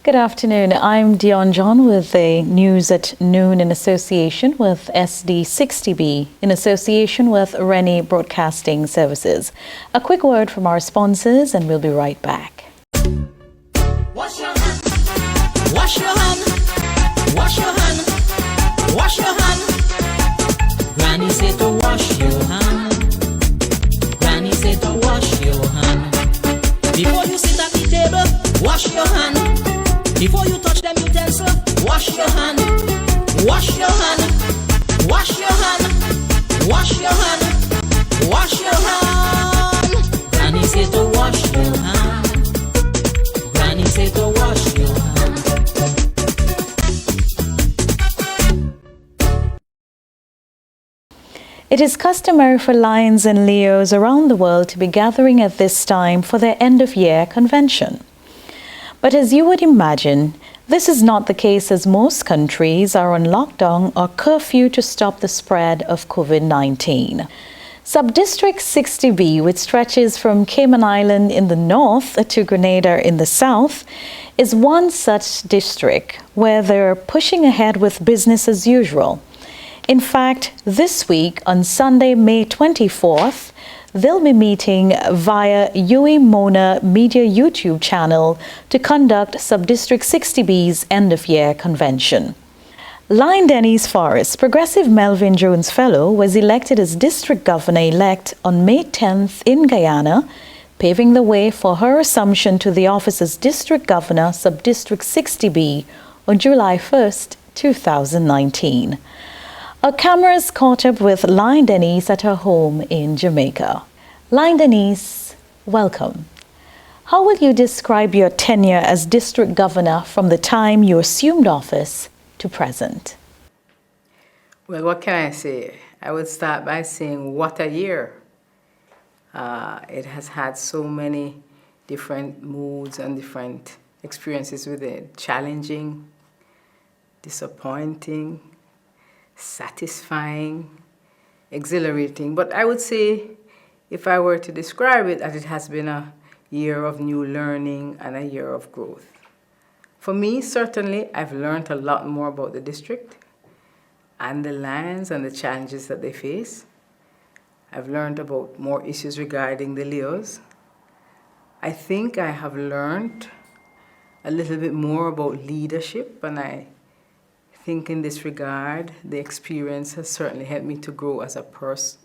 Good afternoon. I'm Dion John with the news at noon in association with SD60B, in association with Rennie Broadcasting Services. A quick word from our sponsors and we'll be right back. Wash your hand. Wash your hand. Wash your hand. Wash your hand. Granny said to wash your hand. Granny said to wash your hand. Before you sit at the table, wash your hand. Before you touch them utensils, wash your hand. Wash your hand. Wash your hand. Wash your hand. Wash your hand. Granny said to wash your hand. Granny said to wash your hand. It is customary for lions and Leos around the world to be gathering at this time for their end-of-year convention. But as you would imagine, this is not the case, as most countries are on lockdown or curfew to stop the spread of COVID-19. Subdistrict 60B, which stretches from Cayman Island in the north to Grenada in the south, is one such district where they're pushing ahead with business as usual. In fact, this week, on Sunday, May 24th, they'll be meeting via Yui Mona Media YouTube channel to conduct Subdistrict 60B's end-of-year convention. Lion Denny's Forest, Progressive Melvin Jones Fellow, was elected as District Governor-elect on May 10th in Guyana, paving the way for her assumption to the office as District Governor, Subdistrict 60B, on July 1st, 2019. Our cameras caught up with Lion Denny's at her home in Jamaica. Lion Denny's, welcome. How will you describe your tenure as District Governor from the time you assumed office to present? Well, what can I say? I would start by saying what a year. It has had so many different moods and different experiences with it. Challenging, disappointing, satisfying, exhilarating. But I would say, if I were to describe it, that it has been a year of new learning and a year of growth. For me, certainly, I've learned a lot more about the district and the Lions and the challenges that they face. I've learned about more issues regarding the Leos. I think I have learned a little bit more about leadership, and I think in this regard, the experience has certainly helped me to grow as a person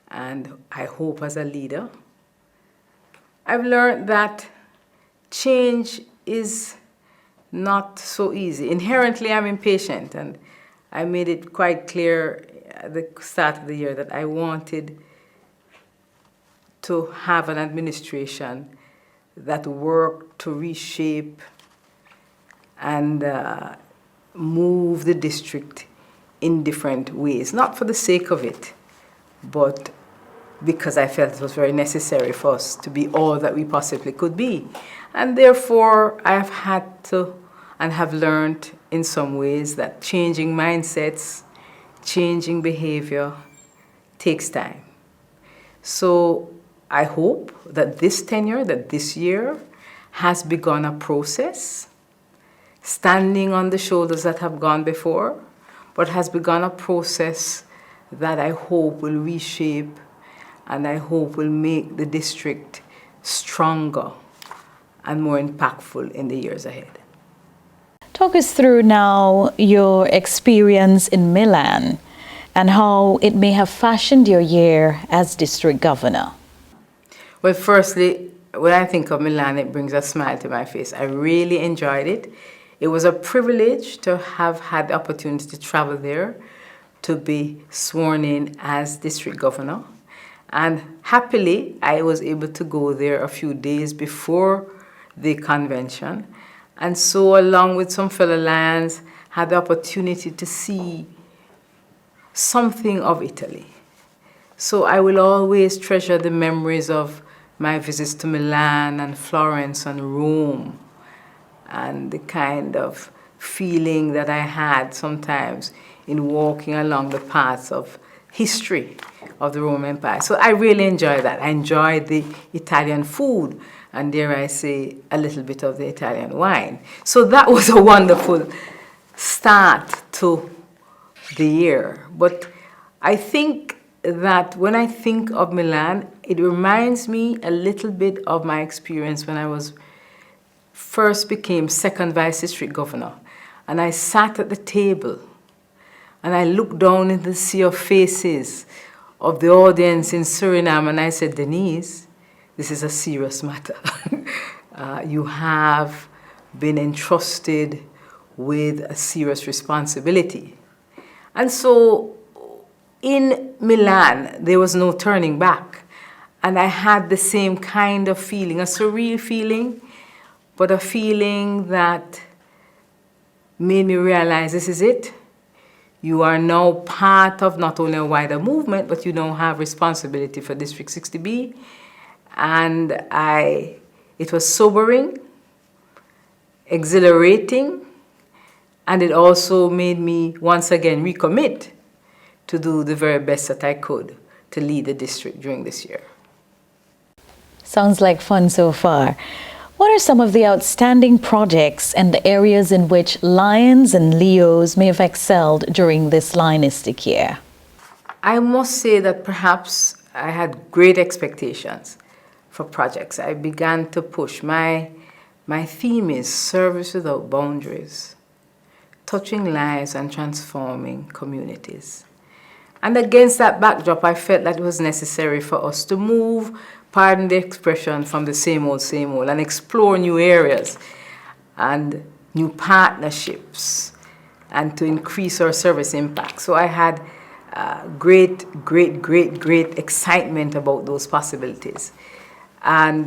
and I hope as a leader. I've learned that change is not so easy. Inherently, I'm impatient, and I made it quite clear at the start of the year that I wanted to have an administration that worked to reshape and move the district in different ways, not for the sake of it, but because I felt it was very necessary for us to be all that we possibly could be. And therefore, I have had to and have learned in some ways that changing mindsets, changing behavior takes time. So I hope that this tenure, that this year, has begun a process standing on the shoulders that have gone before, but has begun a process that I hope will reshape and I hope will make the district stronger and more impactful in the years ahead. Talk us through now your experience in Milan and how it may have fashioned your year as District Governor. Well, firstly, when I think of Milan, it brings a smile to my face. I really enjoyed it. It was a privilege to have had the opportunity to travel there, to be sworn in as District Governor. And happily, I was able to go there a few days before the convention. And so, along with some fellow Lions, had the opportunity to see something of Italy. So I will always treasure the memories of my visits to Milan and Florence and Rome, and the kind of feeling that I had sometimes in walking along the paths of history of the Roman Empire. So I really enjoyed that. I enjoyed the Italian food, and dare I say, a little bit of the Italian wine. So that was a wonderful start to the year. But I think that when I think of Milan, it reminds me a little bit of my experience when I was first became second vice district governor. And I sat at the table and I looked down into the sea of faces of the audience in Suriname, and I said, Denise, this is a serious matter. You have been entrusted with a serious responsibility. And so in Milan, there was no turning back. And I had the same kind of feeling, a surreal feeling, but a feeling that made me realize this is it. You are now part of not only a wider movement, but you now have responsibility for District 60B. And it was sobering, exhilarating, and it also made me once again recommit to do the very best that I could to lead the district during this year. Sounds like fun so far. What are some of the outstanding projects and the areas in which Lions and Leos may have excelled during this Lionistic year? I must say that perhaps I had great expectations for projects. I began to push. My theme is service without boundaries, touching lives and transforming communities. And against that backdrop, I felt that it was necessary for us to move, pardon the expression, from the same old, and explore new areas and new partnerships and to increase our service impact. So I had great excitement about those possibilities. And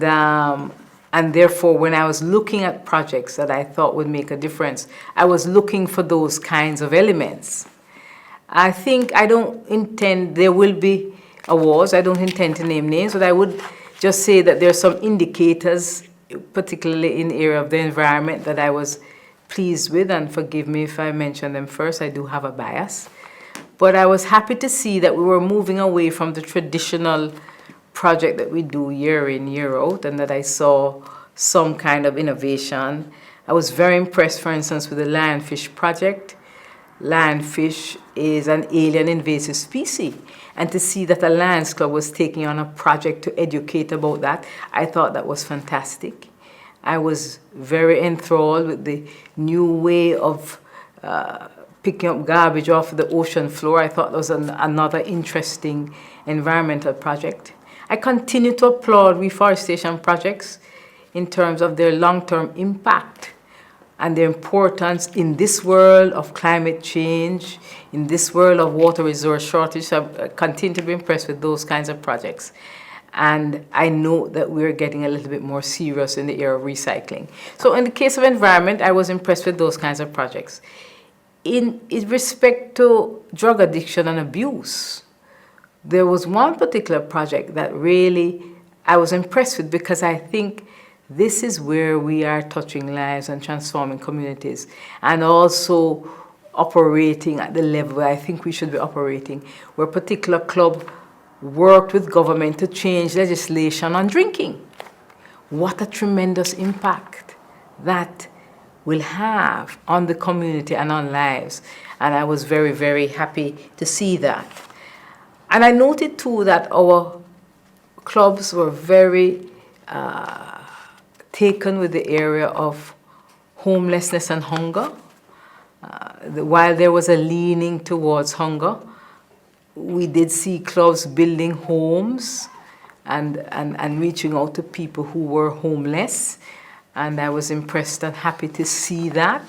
therefore, when I was looking at projects that I thought would make a difference, I was looking for those kinds of elements. I think there will be awards. I don't intend to name names, but I would just say that there are some indicators, particularly in the area of the environment, that I was pleased with, and forgive me if I mention them first, I do have a bias. But I was happy to see that we were moving away from the traditional project that we do year in, year out, and that I saw some kind of innovation. I was very impressed, for instance, with the lionfish project. Lionfish is an alien invasive species, and to see that a Lions Club was taking on a project to educate about that, I thought that was fantastic. I was very enthralled with the new way of picking up garbage off the ocean floor. I thought that was another interesting environmental project. I continue to applaud reforestation projects in terms of their long-term impact and their importance in this world of climate change, in this world of water resource shortage. So I continue to be impressed with those kinds of projects. And I know that we're getting a little bit more serious in the area of recycling. So in the case of environment, I was impressed with those kinds of projects. In respect to drug addiction and abuse, there was one particular project that really I was impressed with, because I think this is where we are touching lives and transforming communities, and also operating at the level where I think we should be operating, where a particular club worked with government to change legislation on drinking. What a tremendous impact that will have on the community and on lives. And I was very, very happy to see that. And I noted too that our clubs were very taken with the area of homelessness and hunger. While there was a leaning towards hunger, we did see clubs building homes and reaching out to people who were homeless. And I was impressed and happy to see that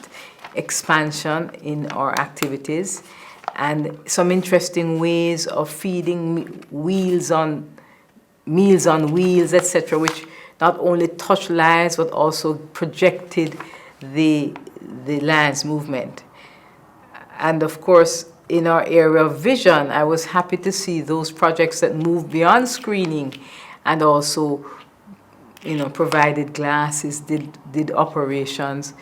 expansion in our activities, and some interesting ways of feeding meals on wheels, etc., which not only touched lives but also projected the Lions movement. And of course, in our area of vision, I was happy to see those projects that moved beyond screening and also, provided glasses, did operations,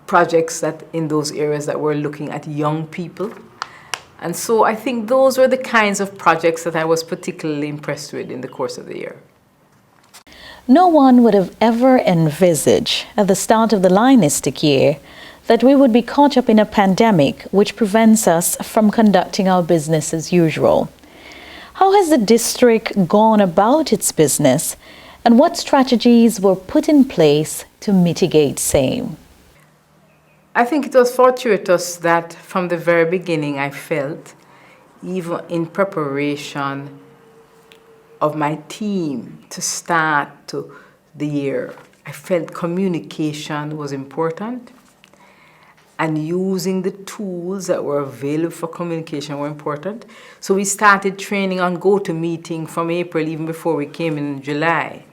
projects that in those areas that were looking at young people And so I think those were the kinds of projects that I was particularly impressed with in the course of the year. No one would have ever envisaged at the start of the Lionistic year that we would be caught up in a pandemic which prevents us from conducting our business as usual. How has the district gone about its business, and what strategies were put in place to mitigate same? I think it was fortuitous that from the very beginning I felt, even in preparation of my team to start the year, I felt communication was important, and using the tools that were available for communication were important. So we started training on GoToMeeting from April, even before we came in July.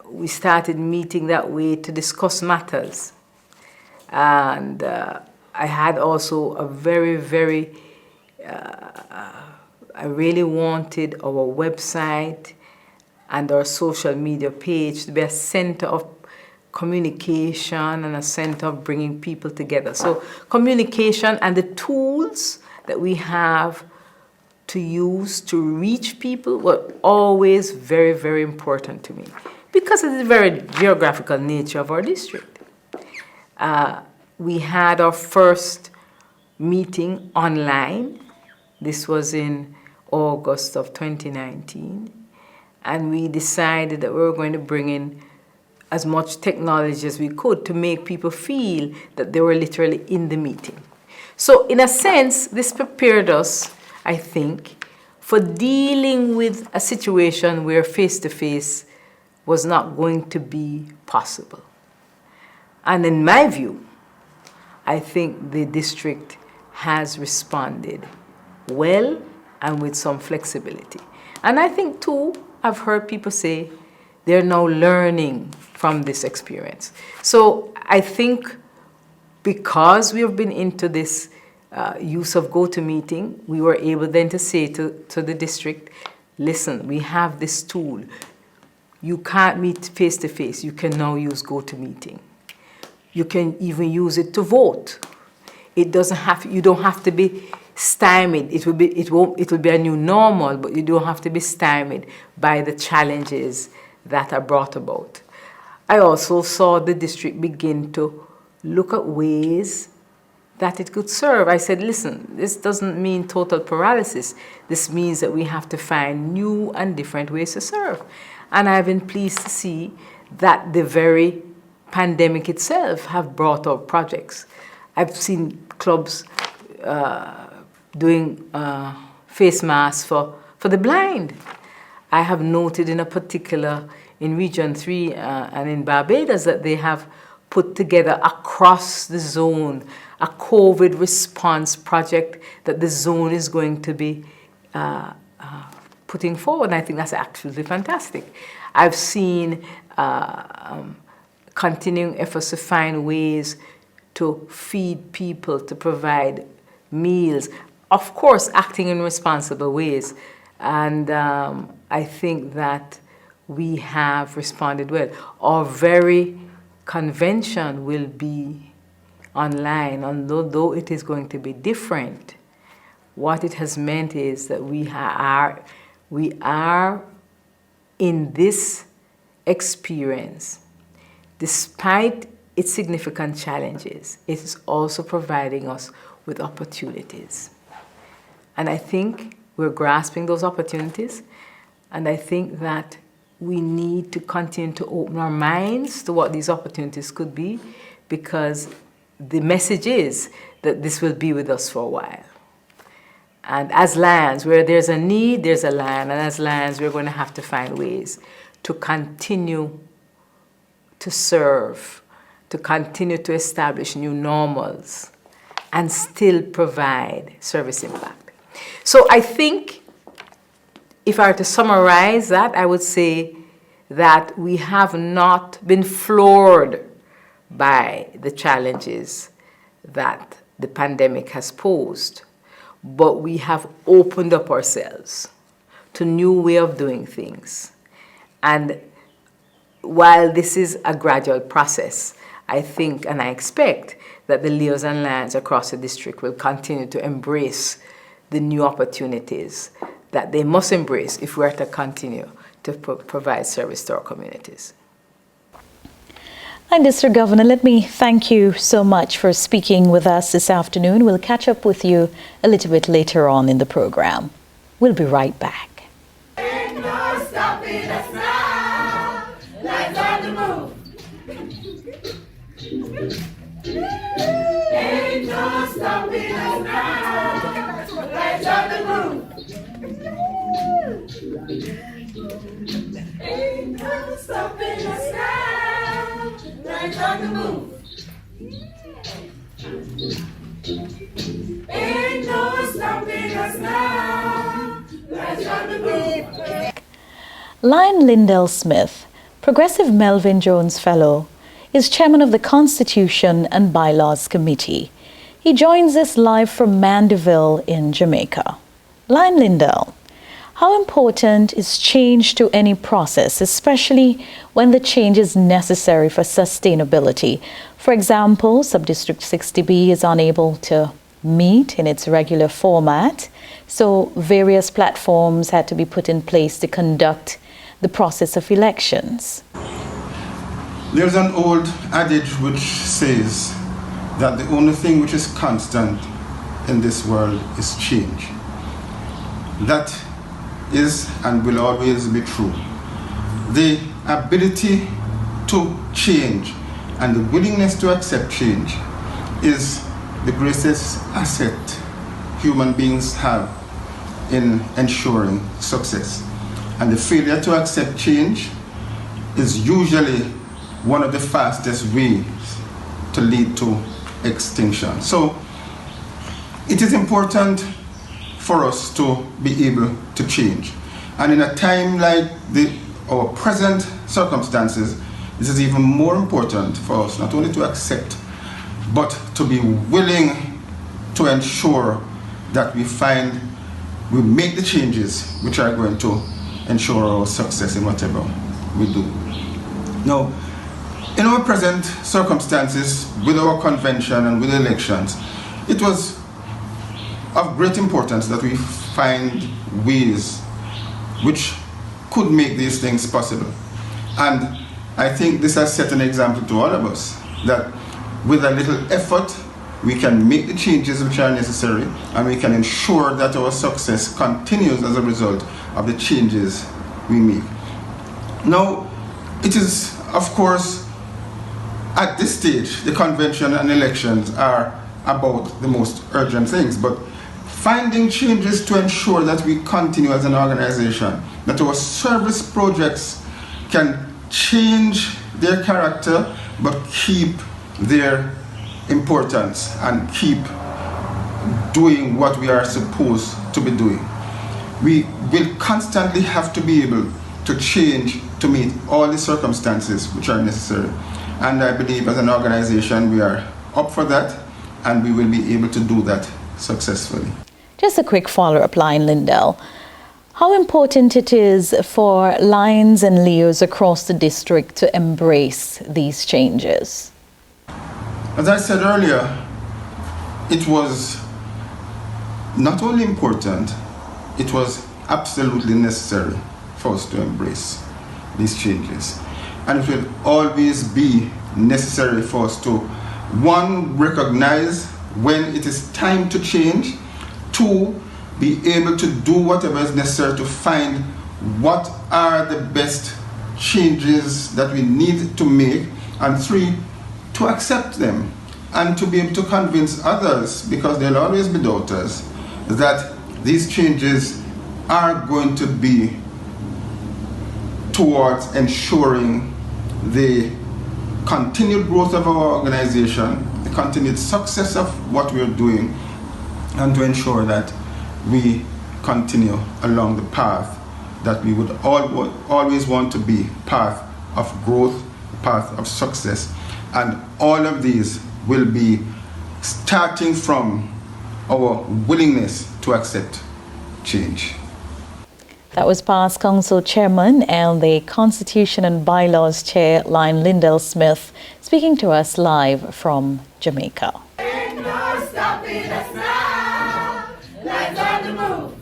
We started meeting that way to discuss matters. And I had also a I really wanted our website and our social media page to be a center of communication and a center of bringing people together. So communication and the tools that we have to use to reach people were always very, very important to me because of the very geographical nature of our district. We had our first meeting online. This was in August of 2019. And we decided that we were going to bring in as much technology as we could to make people feel that they were literally in the meeting. So in a sense, this prepared us, I think, for dealing with a situation where face-to-face was not going to be possible. And in my view, I think the district has responded well and with some flexibility. And I think too, I've heard people say they're now learning from this experience. So I think because we have been into this use of GoToMeeting, we were able then to say to the district, listen, we have this tool. You can't meet face-to-face. You can now use GoToMeeting. You can even use it to vote. It doesn't have. You don't have to be stymied. It will be a new normal, but you don't have to be stymied by the challenges that are brought about. I also saw the district begin to look at ways that it could serve. I said, listen, this doesn't mean total paralysis. This means that we have to find new and different ways to serve. And I've been pleased to see that the very pandemic itself have brought out projects. I've seen clubs doing face masks for the blind. I have noted in a particular, in Region 3 and in Barbados, that they have put together across the zone a COVID response project that the zone is going to be putting forward. And I think that's absolutely fantastic. I've seen continuing efforts to find ways to feed people, to provide meals, of course, acting in responsible ways. And I think that we have responded well. Our very convention will be online, although it is going to be different. What it has meant is that we are in this experience, despite its significant challenges, it is also providing us with opportunities. And I think we're grasping those opportunities, and I think that we need to continue to open our minds to what these opportunities could be, because the message is that this will be with us for a while. And as Lions, where there's a need, there's a lion, and as Lions, we're going to have to find ways to continue to serve, to continue to establish new normals, and still provide service impact. So I think, if I were to summarize that, I would say that we have not been floored by the challenges that the pandemic has posed, but we have opened up ourselves to new way of doing things. And while this is a gradual process, I think and I expect that the Leos and Lions across the district will continue to embrace the new opportunities that they must embrace if we are to continue to provide service to our communities. And Mr. Governor, let me thank you so much for speaking with us this afternoon. We'll catch up with you a little bit later on in the program. We'll be right back. Ain't no stopping us now. Lights on the move. Ain't no stopping us now. Lights on the move. Ain't no stopping us now. Lights on the move. Ain't no stopping us now. Lights on the move. Lion Lindell Smith, Progressive Melvin Jones Fellow, is chairman of the Constitution and Bylaws Committee. He joins us live from Mandeville in Jamaica. Lion Lindell, how important is change to any process, especially when the change is necessary for sustainability? For example, Subdistrict 60B is unable to meet in its regular format, so various platforms had to be put in place to conduct the process of elections. There's an old adage which says that the only thing which is constant in this world is change. That is and will always be true. The ability to change and the willingness to accept change is the greatest asset human beings have in ensuring success. And the failure to accept change is usually one of the fastest ways to lead to extinction. So it is important for us to be able to change. And in a time like our present circumstances, this is even more important for us not only to accept, but to be willing to ensure that we make the changes which are going to ensure our success in whatever we do. Now, in our present circumstances, with our convention and with elections, it was of great importance that we find ways which could make these things possible. And I think this has set an example to all of us, that with a little effort, we can make the changes which are necessary, and we can ensure that our success continues as a result of the changes we make. Now, it is, of course, at this stage, the convention and elections are about the most urgent things, but finding changes to ensure that we continue as an organization, that our service projects can change their character but keep their importance and keep doing what we are supposed to be doing. We will constantly have to be able to change to meet all the circumstances which are necessary. And I believe as an organization we are up for that, and we will be able to do that successfully. Just a quick follow-up, Lion Lindell. How important it is for Lions and Leos across the district to embrace these changes? As I said earlier, it was not only important, it was absolutely necessary for us to embrace these changes. And it will always be necessary for us to, one, recognize when it is time to change, two, be able to do whatever is necessary to find what are the best changes that we need to make, and three, to accept them and to be able to convince others, because there'll always be doubters, that these changes are going to be towards ensuring the continued growth of our organization, the continued success of what we're doing, and to ensure that we continue along the path that we would always want to be, path of growth, path of success. And all of these will be starting from our willingness to accept change. That was past Council Chairman and the Constitution and Bylaws Chair, Lion Lindell Smith, speaking to us live from Jamaica. Ain't no stopping us now. Lights on the move.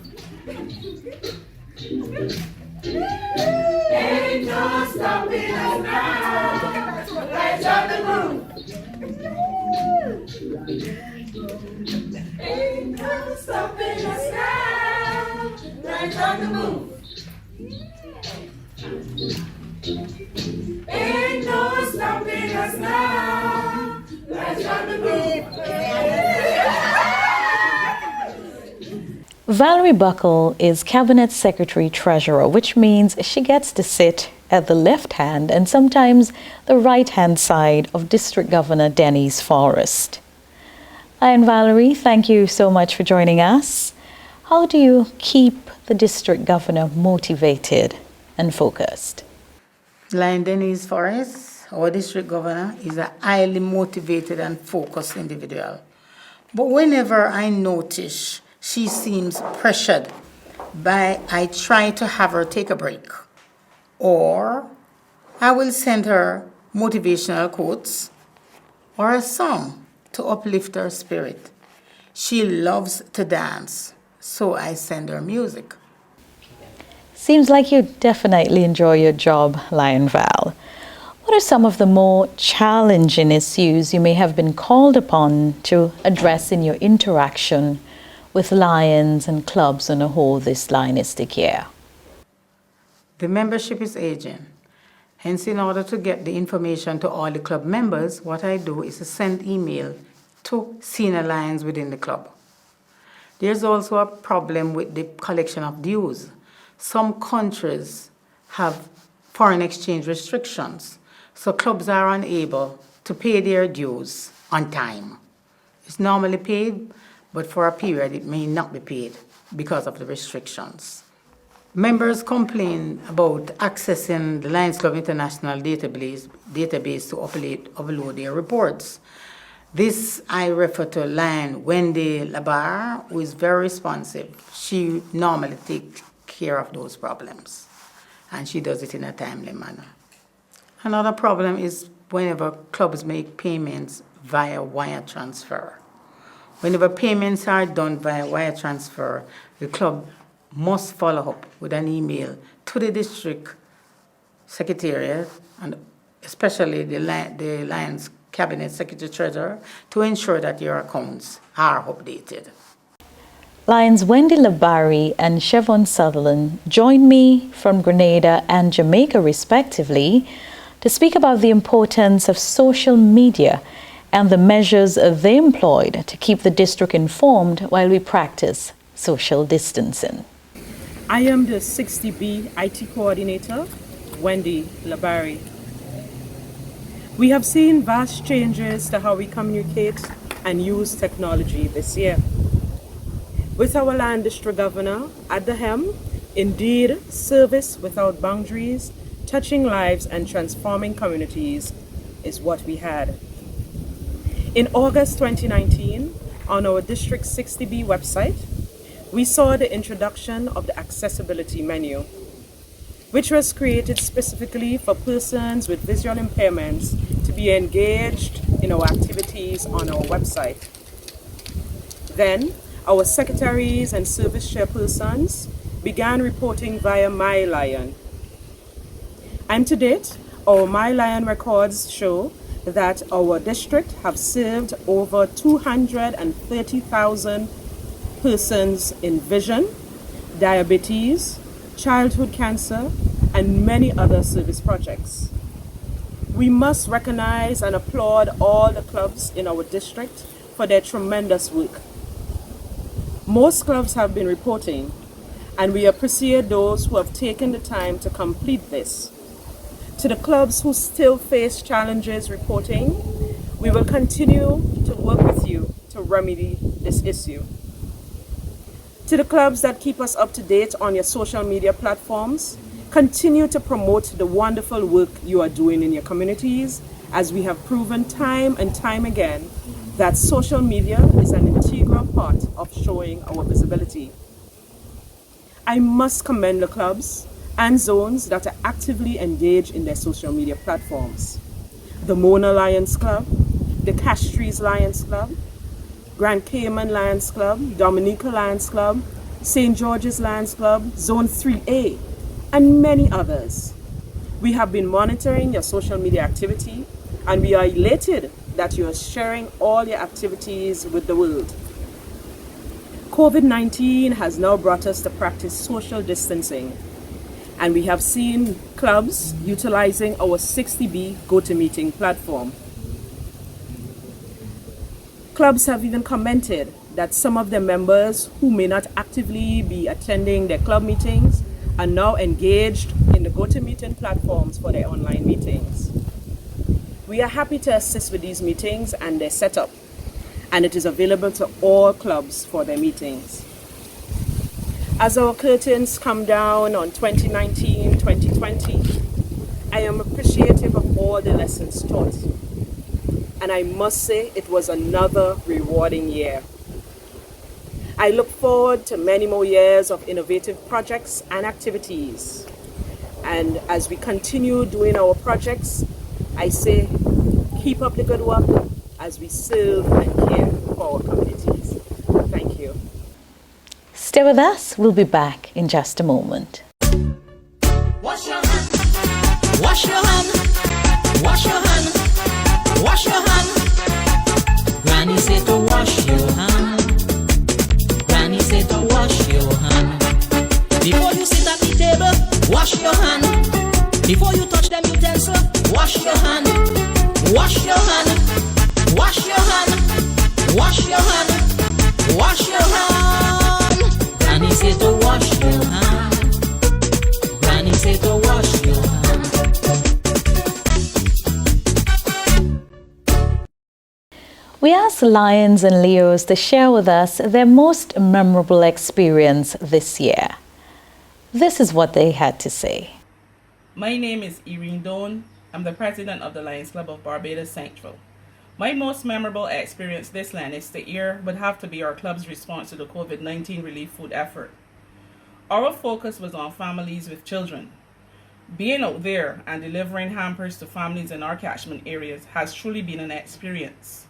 Ain't no stopping us now. Lights on the move. Ain't no stopping us now. Lights on the move. Ain't no stopping us now. Lights on the move. Valerie Buckle is Cabinet Secretary Treasurer, which means she gets to sit at the left hand and sometimes the right hand side of District Governor Dennis Forrest. And Valerie, thank you so much for joining us. How do you keep the District Governor motivated and focused? Lion Dennis Forrest, our District Governor, is a highly motivated and focused individual. But whenever I notice she seems pressured, I try to have her take a break. Or I will send her motivational quotes or a song to uplift her spirit. She loves to dance, so I send her music. Seems like you definitely enjoy your job, Lion Val. What are some of the more challenging issues you may have been called upon to address in your interaction with Lions and clubs on a whole this Lionistic year? The membership is aging. Hence, in order to get the information to all the club members, what I do is to send email to senior lions within the club. There's also a problem with the collection of dues. Some countries have foreign exchange restrictions, so clubs are unable to pay their dues on time. It's normally paid, but for a period it may not be paid because of the restrictions. Members complain about accessing the Lions Club International database to upload their reports. This I refer to Lion Wendy Labar, who is very responsive. She normally takes care of those problems, and she does it in a timely manner. Another problem is whenever clubs make payments via wire transfer. Whenever payments are done via wire transfer, the club must follow up with an email to the district secretariat and especially the Lions Cabinet Secretary Treasurer to ensure that your accounts are updated. Lions Wendy Labari and Chevron Sutherland joined me from Grenada and Jamaica respectively to speak about the importance of social media and the measures they employed to keep the district informed while we practice social distancing. I am the 60B IT Coordinator, Wendy Labari. We have seen vast changes to how we communicate and use technology this year. With our Land District Governor at the helm, indeed, service without boundaries, touching lives and transforming communities is what we had. In August 2019, on our District 60B website, we saw the introduction of the accessibility menu, which was created specifically for persons with visual impairments to be engaged in our activities on our website. Then, our secretaries and service chairpersons began reporting via MyLion. And to date, our MyLion records show that our district have served over 230,000 persons in vision, diabetes, childhood cancer, and many other service projects. We must recognize and applaud all the clubs in our district for their tremendous work. Most clubs have been reporting, and we appreciate those who have taken the time to complete this. To the clubs who still face challenges reporting, we will continue to work with you to remedy this issue. To the clubs that keep us up to date on your social media platforms, continue to promote the wonderful work you are doing in your communities, as we have proven time and time again that social media is an integral part of showing our visibility. I must commend the clubs and zones that are actively engaged in their social media platforms. The Mona Lions Club, the Castries Lions Club, Grand Cayman Lions Club, Dominica Lions Club, St. George's Lions Club, Zone 3A, and many others. We have been monitoring your social media activity, and we are elated that you are sharing all your activities with the world. COVID-19 has now brought us to practice social distancing, and we have seen clubs utilizing our 60B GoToMeeting platform. Clubs have even commented that some of their members who may not actively be attending their club meetings are now engaged in the GoToMeeting platforms for their online meetings. We are happy to assist with these meetings and their setup, and it is available to all clubs for their meetings. As our curtains come down on 2019-2020, I am appreciative of all the lessons taught. And I must say it was another rewarding year. I look forward to many more years of innovative projects and activities. And as we continue doing our projects, I say keep up the good work as we serve and care for our communities. Thank you. Stay with us. We'll be back in just a moment. Wash your hand. Wash your hand. Wash your hand. Wash your hand. Granny said to wash your hand. Granny said to wash your hand. Before you sit at the table, wash your hand. Before you touch them utensils, wash your hand. Wash your hand. Wash your hand. Wash your hand. Wash your hand. Granny said to wash your hand. Granny said to wash your hand. We asked Lions and Leos to share with us their most memorable experience this year. This is what they had to say. My name is Irene Doan. I'm the president of the Lions Club of Barbados Central. My most memorable experience this Lianistic year would have to be our club's response to the COVID-19 relief food effort. Our focus was on families with children. Being out there and delivering hampers to families in our catchment areas has truly been an experience.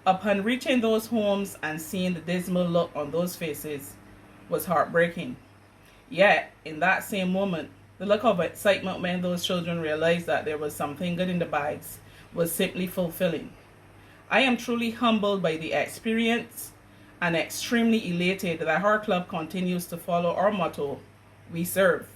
Upon reaching those homes and seeing the dismal look on those faces was heartbreaking. Yet, in that same moment, the look of excitement when those children realized that there was something good in the bags was simply fulfilling. I am truly humbled by the experience and extremely elated that our club continues to follow our motto, "We serve."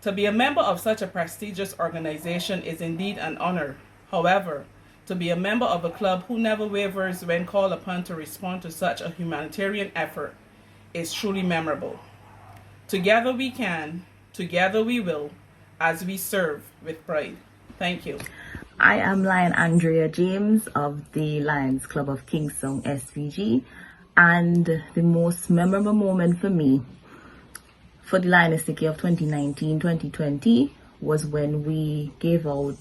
To be a member of such a prestigious organization is indeed an honor. However, to be a member of a club who never wavers when called upon to respond to such a humanitarian effort is truly memorable. Together we can, together we will, as we serve with pride. Thank you. I am Lion Andrea James of the Lions Club of Kingston SVG, and the most memorable moment for me for the Lianistic year of 2019-2020 was when we gave out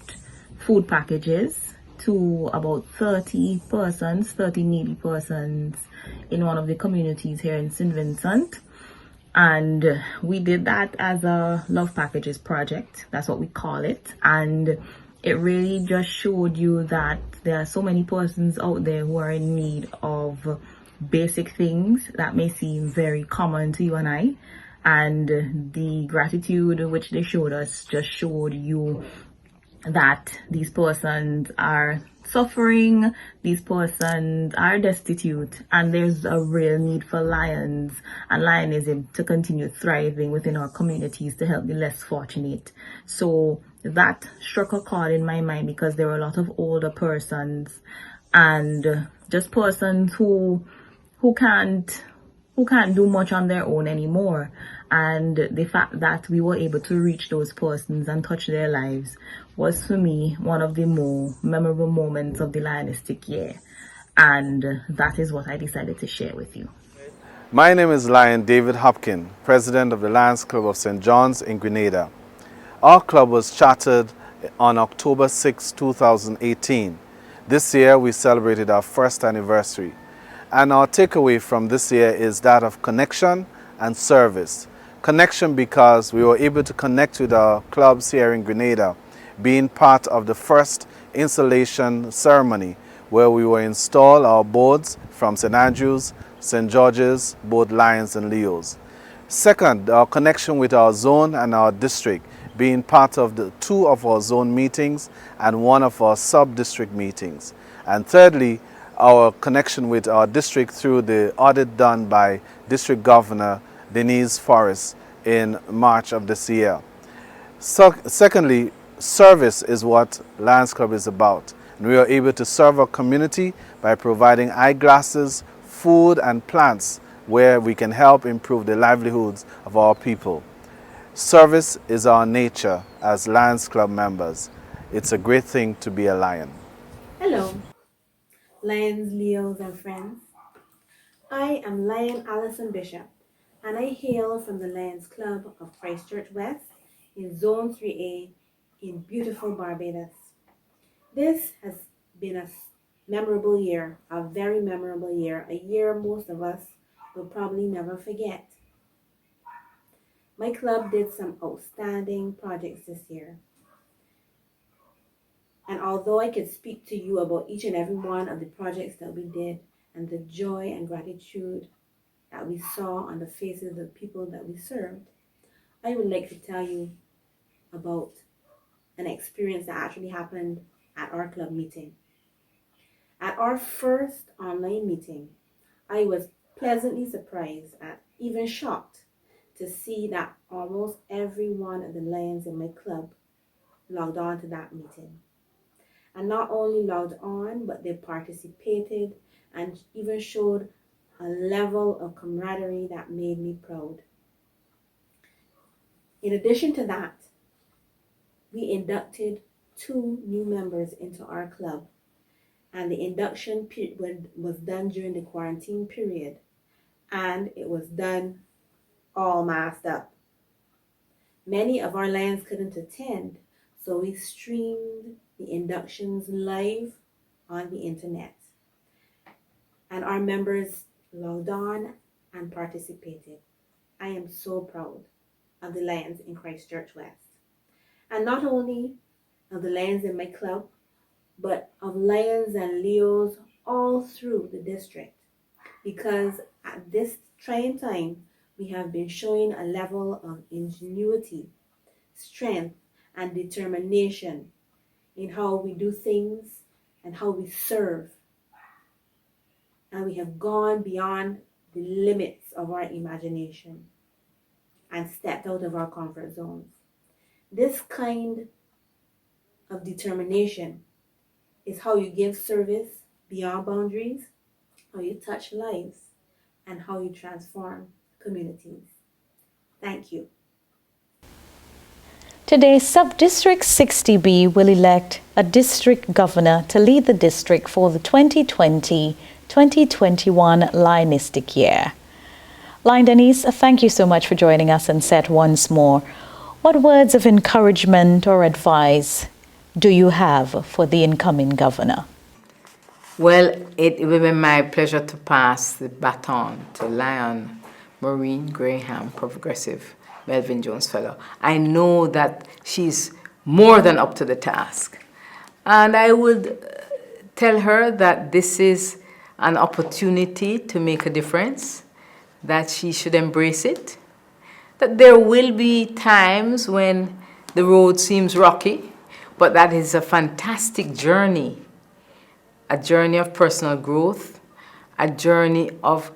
food packages to about 30 needy persons in one of the communities here in St. Vincent. And we did that as a Love Packages project. That's what we call it. And it really just showed you that there are so many persons out there who are in need of basic things that may seem very common to you and I. And the gratitude which they showed us just showed you that these persons are suffering, these persons are destitute, and there's a real need for lions and lionism to continue thriving within our communities to help the less fortunate. So that struck a chord in my mind because there were a lot of older persons and just persons who can't do much on their own anymore. And the fact that we were able to reach those persons and touch their lives was for me one of the more memorable moments of the Lianistic year. And that is what I decided to share with you. My name is Lion David Hopkin, President of the Lions Club of St. John's in Grenada. Our club was chartered on October 6, 2018. This year we celebrated our first anniversary. And our takeaway from this year is that of connection and service. Connection because we were able to connect with our clubs here in Grenada, being part of the first installation ceremony where we will install our boards from St. Andrews, St. George's, both Lions and Leos. Second, our connection with our zone and our district, being part of the 2 of our zone meetings and 1 of our sub-district meetings. And thirdly, our connection with our district through the audit done by District Governor Denise Forrest in March of this year. Secondly, service is what Lions Club is about. And we are able to serve our community by providing eyeglasses, food and plants where we can help improve the livelihoods of our people. Service is our nature as Lions Club members. It's a great thing to be a Lion. Hello, Lions, Leos and friends. I am Lion Alison Bishop and I hail from the Lions Club of Christchurch West in Zone 3A in beautiful Barbados. This has been a memorable year, a very memorable year, a year most of us will probably never forget. My club did some outstanding projects this year. And although I could speak to you about each and every one of the projects that we did and the joy and gratitude that we saw on the faces of the people that we served, I would like to tell you about an experience that actually happened at our club meeting. At our first online meeting, I was pleasantly surprised and even shocked to see that almost every one of the Lions in my club logged on to that meeting. And not only logged on, but they participated and even showed a level of camaraderie that made me proud. In addition to that, we inducted 2 new members into our club, and the induction was done during the quarantine period, and it was done all masked up. Many of our Lions couldn't attend, so we streamed the inductions live on the internet, and our members logged on and participated. I am so proud of the Lions in Christchurch West. And not only of the Lions in my club, but of Lions and Leos all through the district. Because at this trying time, we have been showing a level of ingenuity, strength, and determination in how we do things and how we serve. And we have gone beyond the limits of our imagination and stepped out of our comfort zones. This kind of determination is how you give service beyond boundaries, how you touch lives, and how you transform communities. Thank you. Today, Sub-District 60B will elect a district governor to lead the district for the 2020-2021 Lionistic year. Lion Denise, thank you so much for joining us on set once more. What words of encouragement or advice do you have for the incoming governor? Well, it will be my pleasure to pass the baton to Lion Maureen Graham, Progressive Melvin Jones Fellow. I know that she's more than up to the task. And I would tell her that this is an opportunity to make a difference, that she should embrace it, that there will be times when the road seems rocky, but that is a fantastic journey, a journey of personal growth, a journey of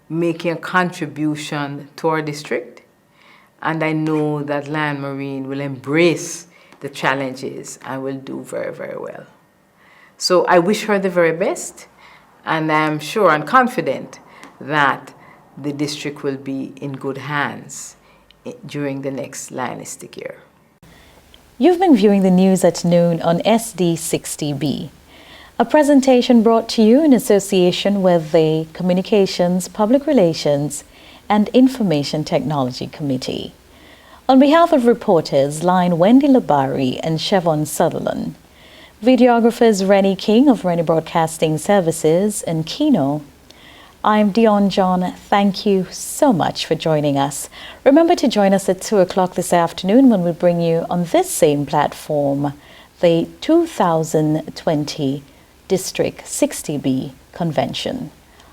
making a contribution to our district. And I know that Lion Marine will embrace the challenges and will do very, very well. So I wish her the very best, and I'm sure and confident that the district will be in good hands during the next Lionistic year. You've been viewing the news at noon on SD60B, a presentation brought to you in association with the Communications, Public Relations and Information Technology Committee. On behalf of reporters Lion Wendy Labari and Chevon Sutherland, videographers Rennie King of Rennie Broadcasting Services and Kino, I'm Dion John. Thank you so much for joining us. Remember to join us at 2 o'clock this afternoon when we bring you on this same platform the 2020 District 60B Convention.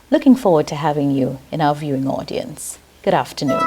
Looking forward to having you in our viewing audience. Good afternoon.